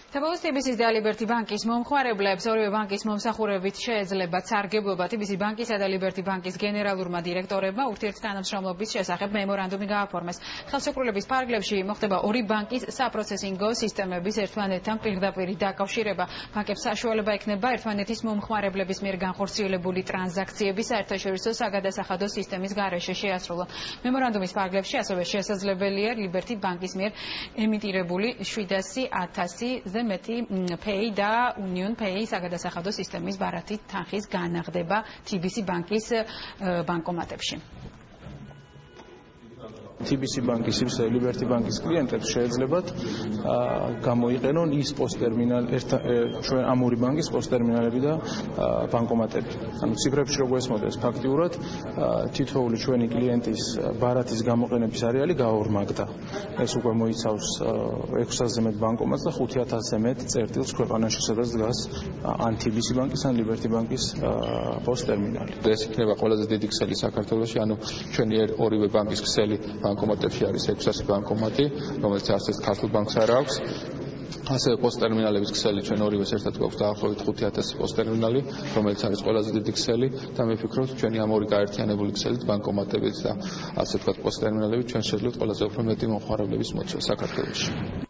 Თებოს TBC-ის და ლიბერტი ბანკის მომხმარებლებს ორივე ბანკის მომსახურებით შეეძლებათ სარგებლობა. TBC ბანკისა და ლიბერტი ბანკის გენერალურმა დირექტორებმა ურთიერთთანამშრომლობის შესახებ მემორანდუმი გააფორმეს. ხელშეკრულების ფარგლებში მოხდება ორი ბანკის საპროცესინგო სისტემების ერთმანეთთან პირდაპირ დაკავშირება. ბანკებს საშუალება ექნება ერთმანეთის მომხმარებლების მიერ განხორციელებული ტრანზაქციების საერთაშორისო საგადასახადო სისტემის გარეშე შეასრულონ. მემორანდუმის ფარგლებში ასევე შესაძლებელია ლიბერტი ბანკის მიერ ემიტირებული 700,000 მეტი Pay და Union Pay საგადასახადო სისტემის ბარათი თანხის განაღდება TBC ბანკის ბანკომატებში. TBC ბანკის ისე ლიბერტი ბანკის კლიენტებს შეეძლებათ გამოიყენონ ის პოსტერმინალი ჩვენ ამ ორი ბანკის პოსტერმინალები და ბანკომატები. ანუ ციფრებში როგორ ესმოდეს ფაქტიურად თითოეული ჩვენი კლიენტის ბარათის გამოყენების არეალი გაორმაგდა. ეს უკვე მოიცავს 600-ზე მეტ ბანკომატს და 5,000-ზე მეტ წერტილს ქვეყანაში, სადაც დგას ან TBC ბანკის ან ლიბერტი ბანკის პოსტერმინალი. ეს იქნება ყველაზე დიდი ქსელი საქართველოში, ანუ ჩვენი ორივე ბანკის ქსელი ბანკომატებში არის 600 ბანკომატი, რომელიც არც ერთ ქართულ ბანკს არ აქვს. ასევე პოსტერმინალების ქსელი ჩვენ ორივეს ერთად გვაქვს დაახლოებით 5,000 პოსტერმინალი, რომელიც არის ყველაზე დიდი ქსელი და მე ვფიქრობ, ჩვენი ამ ორი გაერთიანებული ქსელით ბანკომატებით და ასე ვთქვათ პოსტერმინალებით ჩვენ შეძლოთ ყველაზე უფრო მეტი მომხმარებლების მოცვა საქართველოში.